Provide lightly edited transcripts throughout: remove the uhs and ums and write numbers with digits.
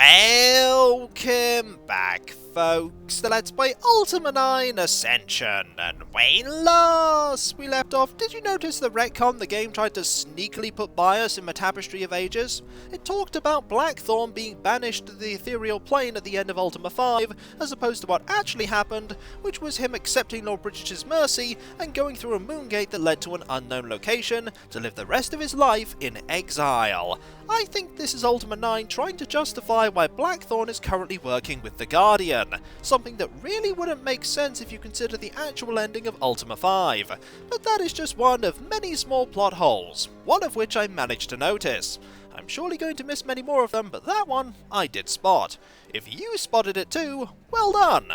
Welcome back, folks, to Let's Play Ultima IX Ascension, and when last we left off, did you notice the retcon the game tried to sneakily put by us in the Tapestry of Ages? It talked about Blackthorn being banished to the ethereal plane at the end of Ultima V, as opposed to what actually happened, which was him accepting Lord Bridget's mercy and going through a moon gate that led to an unknown location to live the rest of his life in exile. I think this is Ultima IX trying to justify why Blackthorn is currently working with the Guardian, something that really wouldn't make sense if you consider the actual ending of Ultima V, but that is just one of many small plot holes, one of which I managed to notice. I'm surely going to miss many more of them, but that one I did spot. If you spotted it too, well done!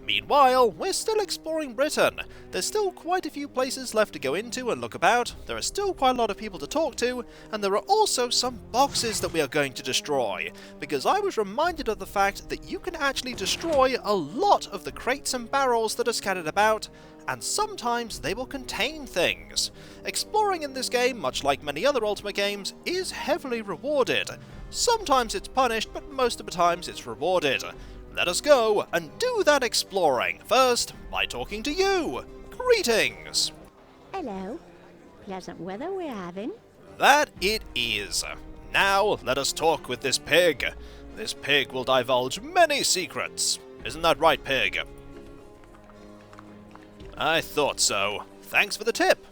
Meanwhile, we're still exploring Britain. There's still quite a few places left to go into and look about, there are still quite a lot of people to talk to, and there are also some boxes that we are going to destroy, because I was reminded of the fact that you can actually destroy a lot of the crates and barrels that are scattered about, and sometimes they will contain things. Exploring in this game, much like many other Ultima games, is heavily rewarded. Sometimes it's punished, but most of the times it's rewarded. Let us go and do that exploring, first by talking to you. Greetings! Hello. Pleasant weather we're having. That it is. Now let us talk with this pig. This pig will divulge many secrets. Isn't that right, pig? I thought so. Thanks for the tip.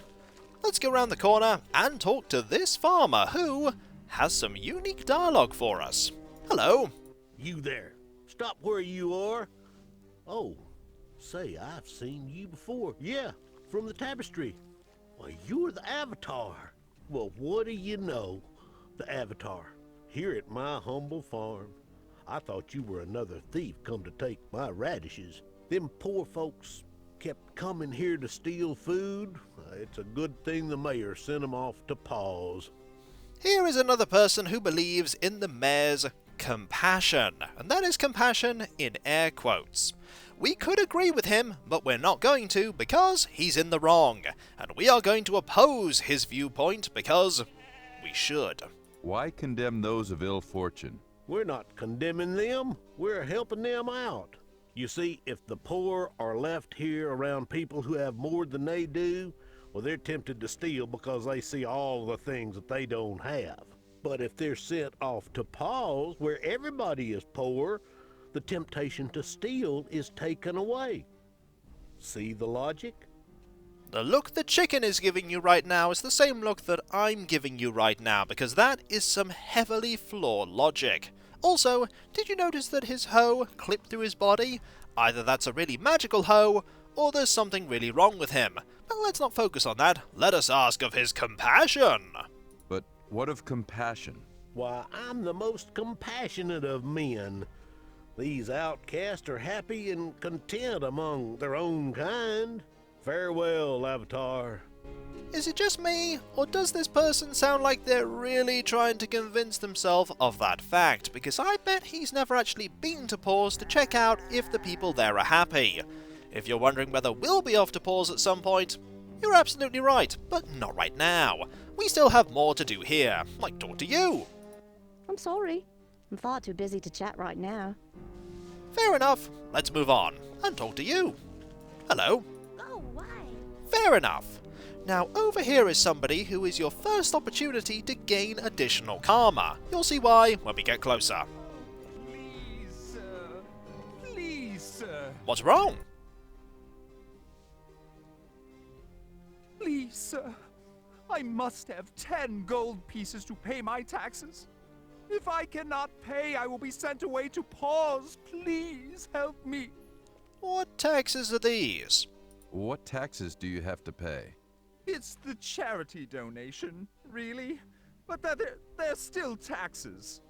Let's go round the corner and talk to this farmer who has some unique dialogue for us. Hello. You there. Stop where you are. Oh, say, I've seen you before. Yeah, from the Tapestry. Why, you're the Avatar. Well, what do you know? The Avatar. Here at my humble farm. I thought you were another thief come to take my radishes. Them poor folks kept coming here to steal food. It's a good thing the mayor sent them off to pause. Here is another person who believes in the mayor's compassion, and that is compassion in air quotes. We could agree with him, but we're not going to because he's in the wrong, and we are going to oppose his viewpoint because we should. Why condemn those of ill fortune? We're not condemning them, we're helping them out. You see, if the poor are left here around people who have more than they do, well, they're tempted to steal because they see all the things that they don't have. But if they're sent off to pause, where everybody is poor, the temptation to steal is taken away. See the logic? The look the chicken is giving you right now is the same look that I'm giving you right now, because that is some heavily flawed logic. Also, did you notice that his hoe clipped through his body? Either that's a really magical hoe, or there's something really wrong with him. But let's not focus on that, let us ask of his compassion. But what of compassion? Why, I'm the most compassionate of men. These outcasts are happy and content among their own kind. Farewell, Avatar. Is it just me, or does this person sound like they're really trying to convince themselves of that fact? Because I bet he's never actually been to Pause to check out if the people there are happy. If you're wondering whether we'll be off to Pause at some point, you're absolutely right, but not right now. We still have more to do here, like talk to you. I'm sorry. I'm far too busy to chat right now. Fair enough, let's move on and talk to you. Hello. Oh, why? Fair enough. Now over here is somebody who is your first opportunity to gain additional karma. You'll see why when we get closer. Please, sir. Please, sir. What's wrong? Please, sir. I must have 10 gold pieces to pay my taxes. If I cannot pay, I will be sent away to Pause. Please help me. What taxes are these? What taxes do you have to pay? It's the charity donation, really. But they're still taxes.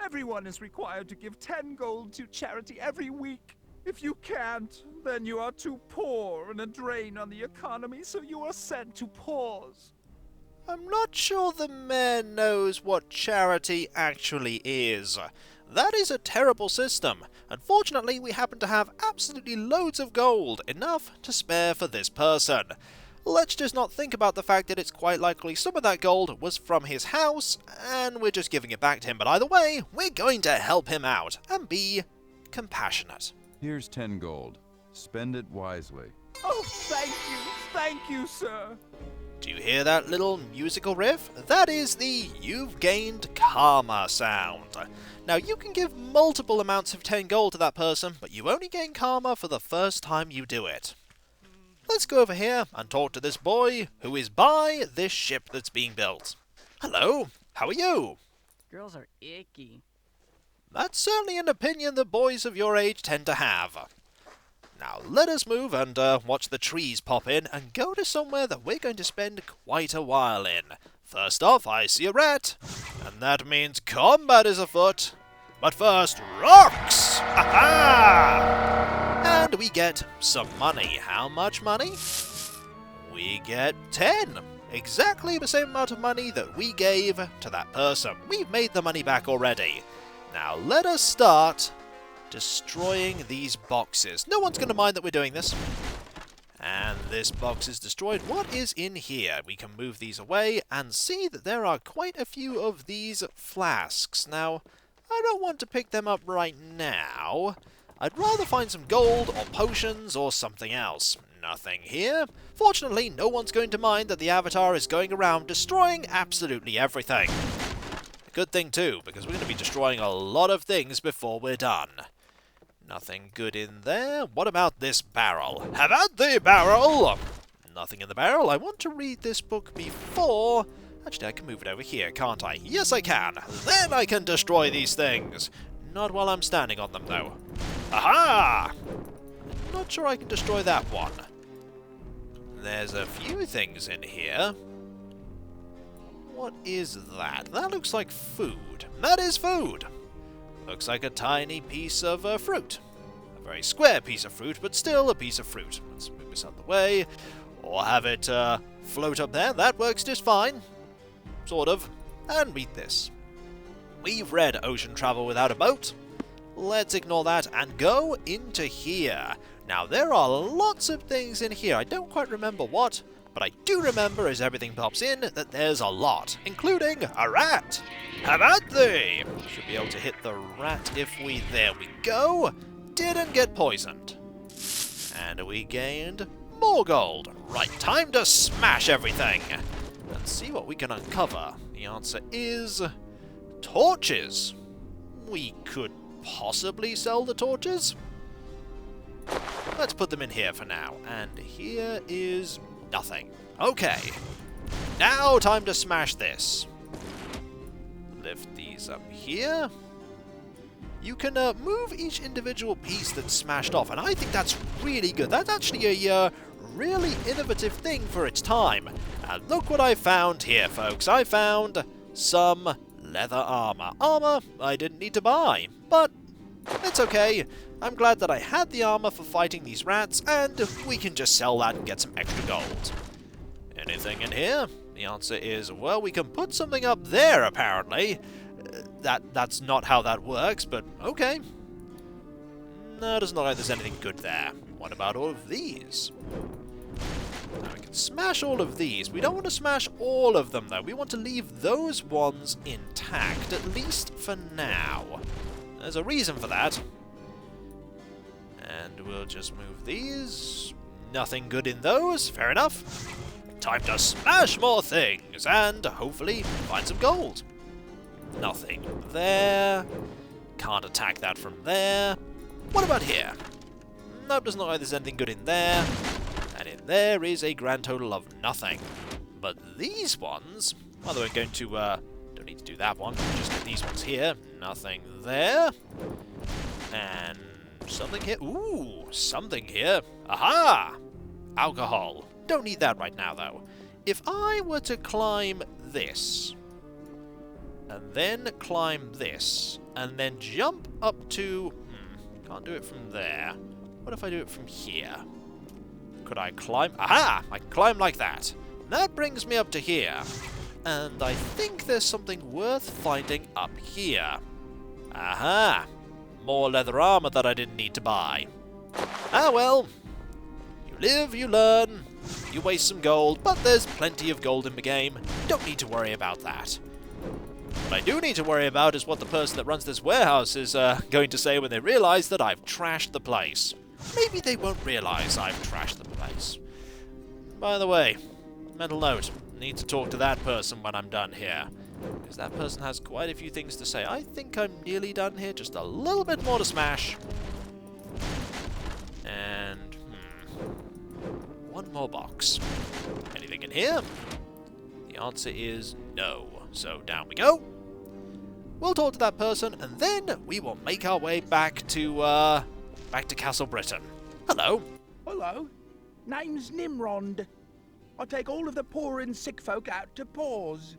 Everyone is required to give 10 gold to charity every week. If you can't, then you are too poor and a drain on the economy, so you are sent to Pause. I'm not sure the mayor knows what charity actually is. That is a terrible system. Unfortunately, we happen to have absolutely loads of gold, enough to spare for this person. let's just not think about the fact that it's quite likely some of that gold was from his house, and we're just giving it back to him. But either way, we're going to help him out and be compassionate. Here's 10 gold. Spend it wisely. Oh, thank you, sir. Do you hear that little musical riff? That is the "You've Gained Karma" sound. Now, you can give multiple amounts of 10 gold to that person, but you only gain karma for the first time you do it. Let's go over here and talk to this boy who is by this ship that's being built. Hello, how are you? Girls are icky. That's certainly an opinion that boys of your age tend to have. Now, let us move and watch the trees pop in and go to somewhere that we're going to spend quite a while in. First off, I see a rat, and that means combat is afoot. But first, rocks! Ha-ha! And we get some money. How much money? We get 10. Exactly the same amount of money that we gave to that person. We've made the money back already. Now, let us start destroying these boxes. No one's going to mind that we're doing this. And this box is destroyed. What is in here? We can move these away and see that there are quite a few of these flasks. Now, I don't want to pick them up right now. I'd rather find some gold or potions or something else. Nothing here. Fortunately, no one's going to mind that the Avatar is going around destroying absolutely everything. A good thing too, because we're going to be destroying a lot of things before we're done. Nothing good in there. What about this barrel? Have at the barrel! Nothing in the barrel. I want to read this book before... Actually, I can move it over here, can't I? Yes, I can. Then I can destroy these things. Not while I'm standing on them, though. Aha! Not sure I can destroy that one. There's a few things in here. What is that? That looks like food. That is food! Looks like a tiny piece of fruit. A very square piece of fruit, but still a piece of fruit. Let's move this out of the way. Or have it float up there. That works just fine. Sort of. And read this. We've read Ocean Travel Without a Boat. Let's ignore that and go into here. Now, there are lots of things in here. I don't quite remember what, but I do remember as everything pops in that there's a lot, including a rat. Have at thee! Should be able to hit the rat if we... There we go! Didn't get poisoned. And we gained more gold. Right, time to smash everything. And see what we can uncover. The answer is... torches. We could possibly sell the torches. Let's put them in here for now. And here is nothing. Okay. Now time to smash this. Lift these up here. You can move each individual piece that's smashed off, and I think that's really good. That's actually a really innovative thing for its time. And look what I found here, folks. I found some leather armor. Armor I didn't need to buy, but it's okay. I'm glad that I had the armor for fighting these rats, and we can just sell that and get some extra gold. Anything in here? The answer is, well, we can put something up there, apparently. That's not how that works, but okay. No, it doesn't look like there's anything good there. What about all of these? Now we can smash all of these. We don't want to smash all of them, though. We want to leave those ones intact, at least for now. There's a reason for that. And we'll just move these. Nothing good in those. Fair enough. Time to smash more things and hopefully find some gold. Nothing there. Can't attack that from there. What about here? Nope, doesn't look like there's anything good in there. And in there is a grand total of nothing. But these ones... By the way, I'm going to... don't need to do that one. Just get these ones here. Nothing there. And something here. Ooh, something here. Aha! Alcohol. Don't need that right now, though. If I were to climb this... and then climb this, and then jump up to... can't do it from there. What if I do it from here? Could I climb? Aha! I can climb like that. That brings me up to here. And I think there's something worth finding up here. Aha! More leather armor that I didn't need to buy. Ah well. You live, you learn. You waste some gold, but there's plenty of gold in the game. Don't need to worry about that. What I do need to worry about is what the person that runs this warehouse is going to say when they realise that I've trashed the place. Maybe they won't realise I've trashed the place. By the way, mental note, need to talk to that person when I'm done here. Because that person has quite a few things to say. I think I'm nearly done here, just a little bit more to smash. And, one more box. Anything in here? The answer is no. So down we go. We'll talk to that person, and then we will make our way back to Castle Britain. Hello. Hello. Name's Nimrod. I take all of the poor and sick folk out to paws.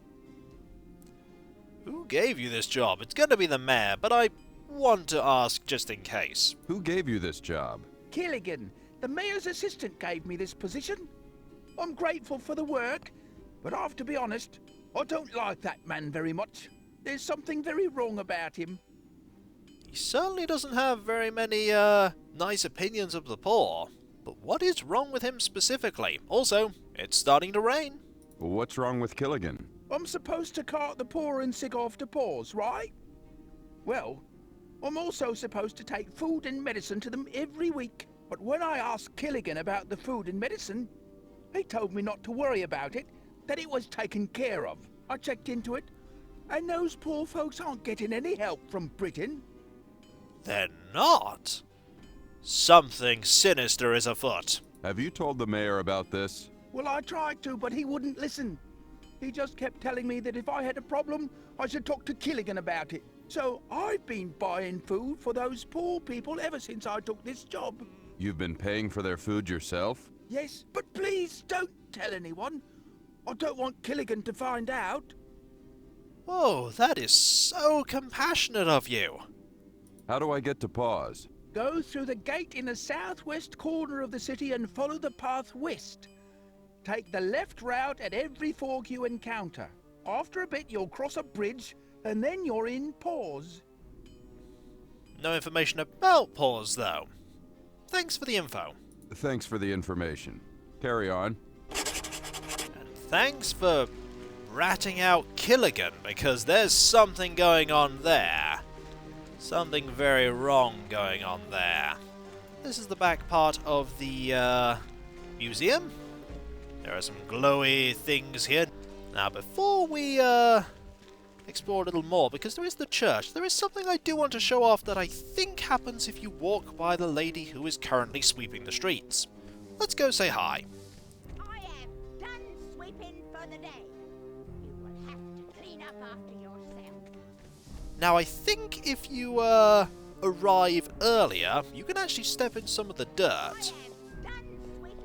Who gave you this job? It's going to be the mayor, but I want to ask just in case. Who gave you this job? Killigan, the mayor's assistant, gave me this position. I'm grateful for the work, but I have to be honest, I don't like that man very much. There's something very wrong about him. He certainly doesn't have very many, nice opinions of the poor. But what is wrong with him specifically? Also, it's starting to rain. What's wrong with Killigan? I'm supposed to cart the poor and sick off to paws, right? Well, I'm also supposed to take food and medicine to them every week. But when I asked Killigan about the food and medicine, he told me not to worry about it, that it was taken care of. I checked into it, and those poor folks aren't getting any help from Britain. They're not? Something sinister is afoot. Have you told the mayor about this? Well, I tried to, but he wouldn't listen. He just kept telling me that if I had a problem, I should talk to Killigan about it. So I've been buying food for those poor people ever since I took this job. You've been paying for their food yourself? Yes, but please don't tell anyone. I don't want Killigan to find out. Oh, that is so compassionate of you. How do I get to Paws? Go through the gate in the southwest corner of the city and follow the path west. Take the left route at every fork you encounter. After a bit, you'll cross a bridge, and then you're in Paws. No information about Paws, though. Thanks for the info. Thanks for the information. Carry on. And thanks for ratting out Killigan, because there's something going on there. Something very wrong going on there. This is the back part of the museum. There are some glowy things here. Now, before we explore a little more, because there is the church, there is something I do want to show off that I think happens if you walk by the lady who is currently sweeping the streets. Let's go say hi. I am done sweeping for the day. You will have to clean up after yourself. Now, I think if you arrive earlier, you can actually step in some of the dirt.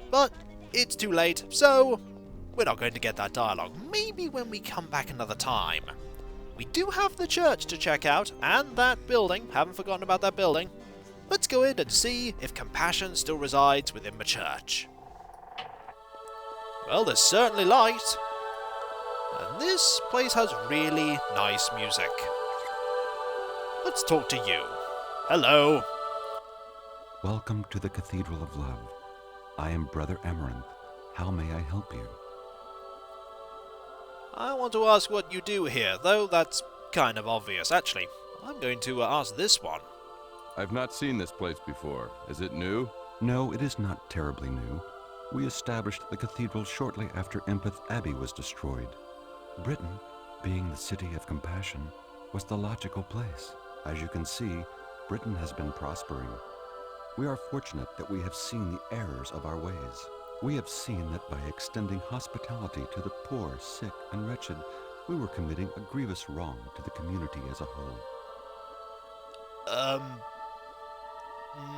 But it's too late, so we're not going to get that dialogue. Maybe when we come back another time. We do have the church to check out, and that building. Haven't forgotten about that building. Let's go in and see if compassion still resides within the church. Well, there's certainly light. And this place has really nice music. Let's talk to you. Hello. Welcome to the Cathedral of Love. I am Brother Amaranth. How may I help you? I want to ask what you do here, though that's kind of obvious. Actually, I'm going to ask this one. I've not seen this place before. Is it new? No, it is not terribly new. We established the cathedral shortly after Empeth Abbey was destroyed. Britain, being the city of compassion, was the logical place. As you can see, Britain has been prospering. We are fortunate that we have seen the errors of our ways. We have seen that by extending hospitality to the poor, sick, and wretched, we were committing a grievous wrong to the community as a whole.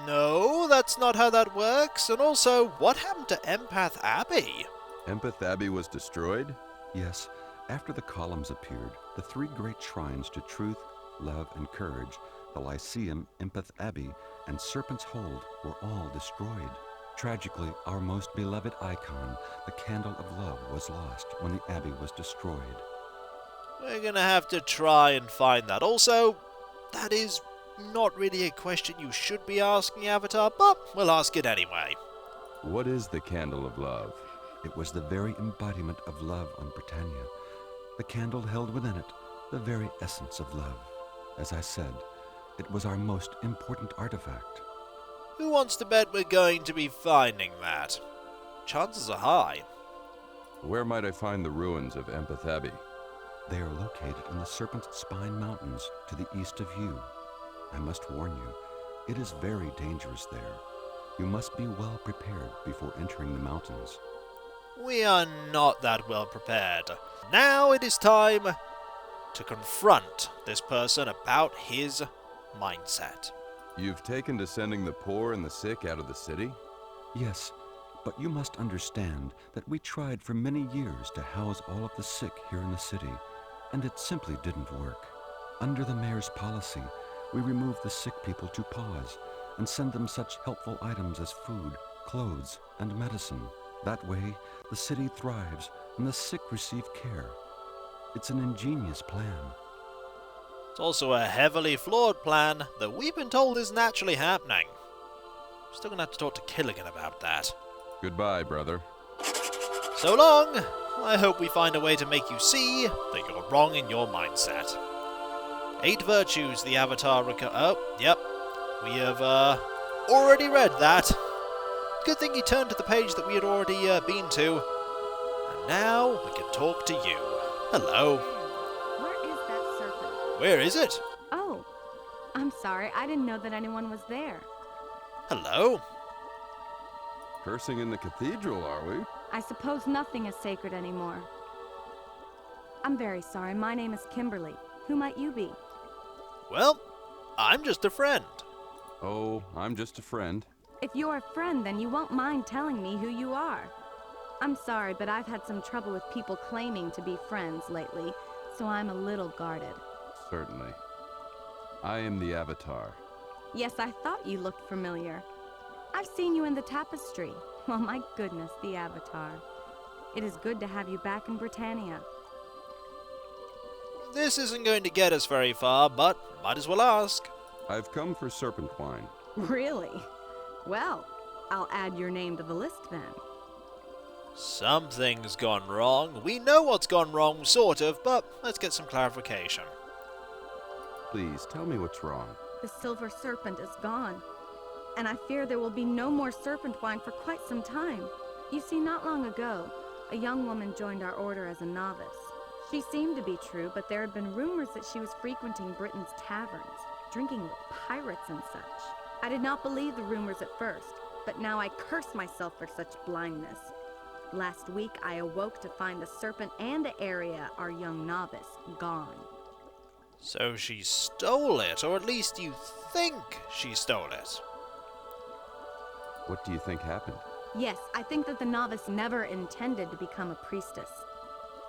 No, that's not how that works. And also, what happened to Empeth Abbey? Empeth Abbey was destroyed? Yes, after the columns appeared, the three great shrines to truth, love, and courage, the Lyceum, Empeth Abbey, and Serpent's Hold, were all destroyed. Tragically, our most beloved icon, the Candle of Love, was lost when the Abbey was destroyed. We're gonna have to try and find that. Also, that is not really a question you should be asking, Avatar, but we'll ask it anyway. What is the Candle of Love? It was the very embodiment of love on Britannia. The candle held within it the very essence of love. As I said, it was our most important artifact. Who wants to bet we're going to be finding that? Chances are high. Where might I find the ruins of Empeth Abbey? They are located in the Serpent's Spine Mountains to the east of you. I must warn you, it is very dangerous there. You must be well prepared before entering the mountains. We are not that well prepared. Now it is time to confront this person about his mindset. You've taken to sending the poor and the sick out of the city? Yes, but you must understand that we tried for many years to house all of the sick here in the city, and it simply didn't work. Under the mayor's policy, we removed the sick people to pause and send them such helpful items as food, clothes, and medicine. That way, the city thrives and the sick receive care. It's an ingenious plan. It's also a heavily flawed plan that we've been told isn't actually happening. Still gonna have to talk to Killigan about that. Goodbye, brother. So long! I hope we find a way to make you see that you're wrong in your mindset. 8 virtues the Avatar oh, yep. We have, already read that. Good thing you turned to the page that we had already, been to. And now we can talk to you. Hello. Where is that serpent? Where is it? Oh, I'm sorry. I didn't know that anyone was there. Hello. Cursing in the cathedral, are we? I suppose nothing is sacred anymore. I'm very sorry. My name is Kimberly. Who might you be? Well, I'm just a friend. Oh, I'm just a friend. If you're a friend, then you won't mind telling me who you are. I'm sorry, but I've had some trouble with people claiming to be friends lately, so I'm a little guarded. Certainly. I am the Avatar. Yes, I thought you looked familiar. I've seen you in the tapestry. Well, my goodness, the Avatar. It is good to have you back in Britannia. This isn't going to get us very far, but might as well ask. I've come for serpent wine. Really? Well, I'll add your name to the list then. Something's gone wrong. We know what's gone wrong, sort of, but let's get some clarification. Please, tell me what's wrong. The silver serpent is gone, and I fear there will be no more serpent wine for quite some time. You see, not long ago, a young woman joined our order as a novice. She seemed to be true, but there had been rumors that she was frequenting Britain's taverns, drinking with pirates and such. I did not believe the rumors at first, but now I curse myself for such blindness. Last week, I awoke to find the serpent and Aria, our young novice, gone. So she stole it, or at least you think she stole it. What do you think happened? Yes, I think that the novice never intended to become a priestess.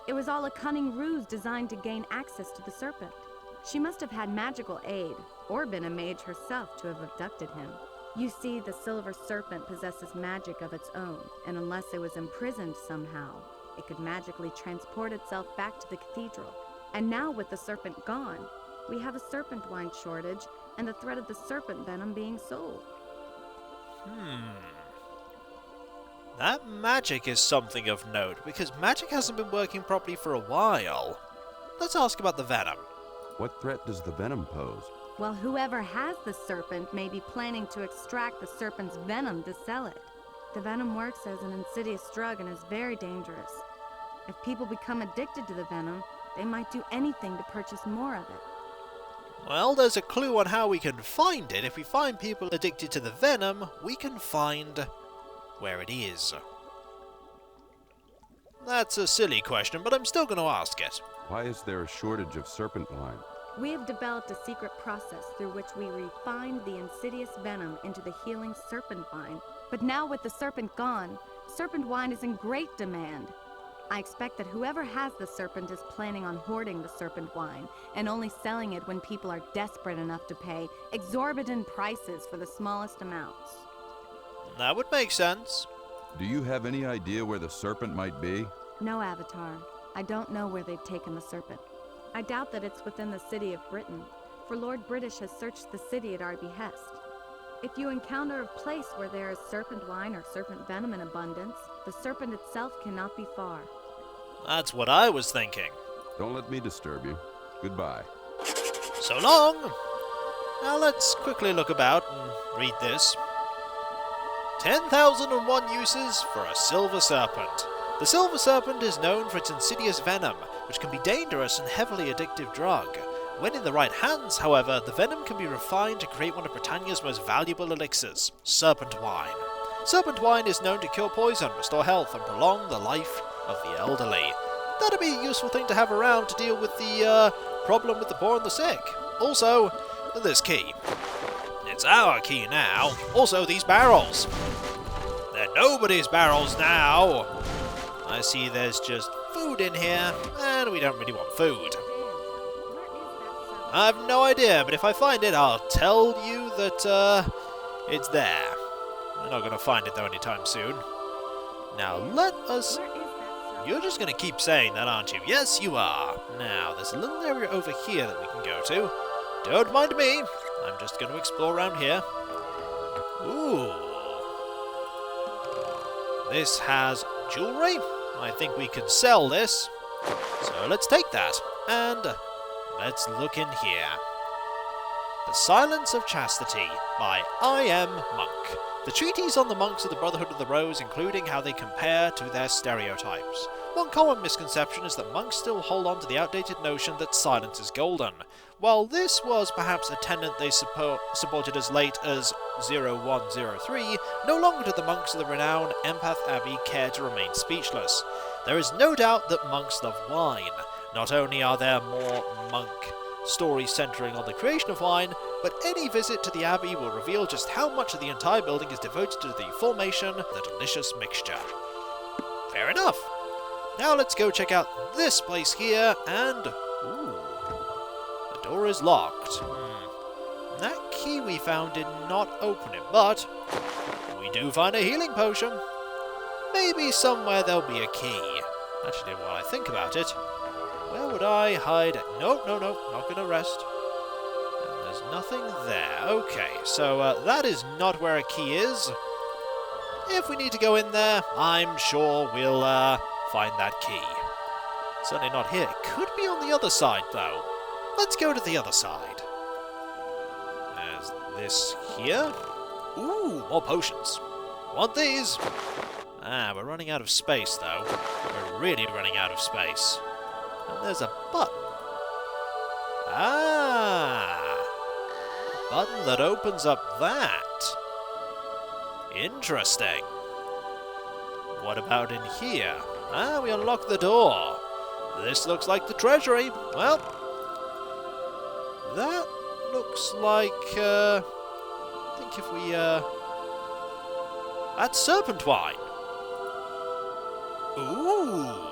It was all a cunning ruse designed to gain access to the serpent. She must have had magical aid, or been a mage herself to have abducted him. You see, the silver serpent possesses magic of its own, and unless it was imprisoned somehow, it could magically transport itself back to the cathedral. And now with the serpent gone, we have a serpent wine shortage and the threat of the serpent venom being sold. That magic is something of note, because magic hasn't been working properly for a while. Let's ask about the venom. What threat does the venom pose? Well, whoever has the serpent may be planning to extract the serpent's venom to sell it. The venom works as an insidious drug and is very dangerous. If people become addicted to the venom, they might do anything to purchase more of it. Well, there's a clue on how we can find it. If we find people addicted to the venom, we can find where it is. That's a silly question, but I'm still going to ask it. Why is there a shortage of serpent wine? We have developed a secret process through which we refine the insidious venom into the healing serpent wine. But now with the serpent gone, serpent wine is in great demand. I expect that whoever has the serpent is planning on hoarding the serpent wine and only selling it when people are desperate enough to pay exorbitant prices for the smallest amounts. That would make sense. Do you have any idea where the serpent might be? No, Avatar. I don't know where they've taken the serpent. I doubt that it's within the city of Britain, for Lord British has searched the city at our behest. If you encounter a place where there is serpent wine or serpent venom in abundance, the serpent itself cannot be far. That's what I was thinking. Don't let me disturb you. Goodbye. So long! Now let's quickly look about and read this. 10,001 uses for a silver serpent. The silver serpent is known for its insidious venom, which can be dangerous and heavily addictive drug. When in the right hands, however, the venom can be refined to create one of Britannia's most valuable elixirs, serpent wine. Serpent wine is known to cure poison, restore health, and prolong the life of the elderly. That'd be a useful thing to have around to deal with the problem with the poor and the sick. Also, this key. It's our key now. Also, these barrels. They're nobody's barrels now. I see there's just food in here, and we don't really want food. I've no idea, but if I find it, I'll tell you that, it's there. We're not going to find it, though, anytime soon. Now, let us... You're just going to keep saying that, aren't you? Yes, you are. Now, there's a little area over here that we can go to. Don't mind me. I'm just going to explore around here. Ooh. This has jewelry. I think we can sell this. So let's take that. And let's look in here. The Silence of Chastity by I.M. Monk. The treatise on the monks of the Brotherhood of the Rose, including how they compare to their stereotypes. One common misconception is that monks still hold on to the outdated notion that silence is golden. While this was perhaps a tenet they supported as late as 0103, no longer do the monks of the renowned Empath Abbey care to remain speechless. There is no doubt that monks love wine. Not only are there more monk stories centering on the creation of wine, but any visit to the Abbey will reveal just how much of the entire building is devoted to the formation of the delicious mixture. Fair enough. Now let's go check out this place here, and... Ooh. The door is locked. That key we found did not open it, but we do find a healing potion. Maybe somewhere there'll be a key. Actually, while I think about it, where would I hide it? Nope, no, not gonna rest. And there's nothing there. Okay, so that is not where a key is. If we need to go in there, I'm sure we'll find that key. Certainly not here. It could be on the other side, though. Let's go to the other side. There's this here. Ooh, more potions. Want these? Ah, we're running out of space, though. We're really running out of space. And there's a button. Ah! A button that opens up that. Interesting. What about in here? Ah, we unlock the door. This looks like the treasury. Well, that looks like, I think if we, that's serpent wine. Ooh.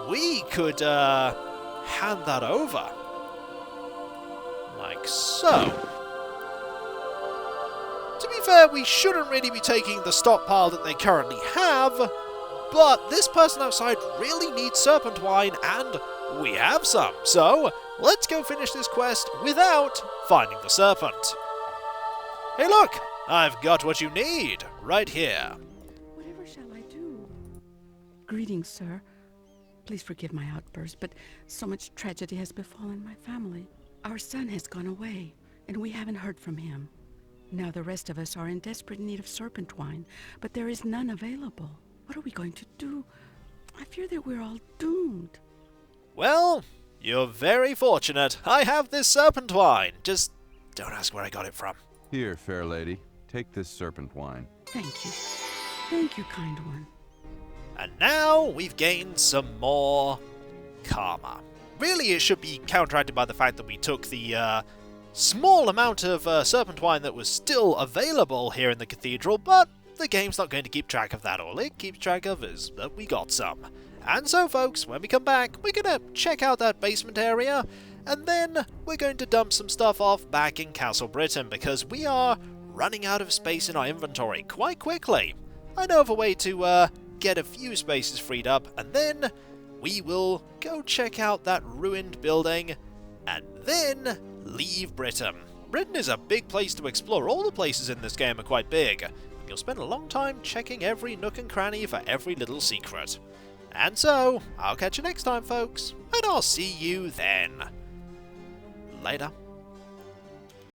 We could, hand that over. Like so. To be fair, we shouldn't really be taking the stockpile that they currently have, but this person outside really needs serpent wine, and we have some. So, let's go finish this quest without finding the serpent. Hey look! I've got what you need, right here. Whatever shall I do? Greetings, sir. Please forgive my outburst, but so much tragedy has befallen my family. Our son has gone away, and we haven't heard from him. Now the rest of us are in desperate need of serpent wine, but there is none available. What are we going to do? I fear that we're all doomed. Well, you're very fortunate. I have this serpent wine. Just don't ask where I got it from. Here, fair lady. Take this serpent wine. Thank you. Thank you, kind one. And now we've gained some more karma. Really, it should be counteracted by the fact that we took the small amount of serpent wine that was still available here in the cathedral, but the game's not going to keep track of that. All it keeps track of is that we got some. And so, folks, when we come back, we're going to check out that basement area, and then we're going to dump some stuff off back in Castle Britain, because we are running out of space in our inventory quite quickly. I know of a way to get a few spaces freed up, and then we will go check out that ruined building, and then leave Britain. Britain is a big place to explore. All the places in this game are quite big, and you'll spend a long time checking every nook and cranny for every little secret. And so, I'll catch you next time, folks, and I'll see you then. Later.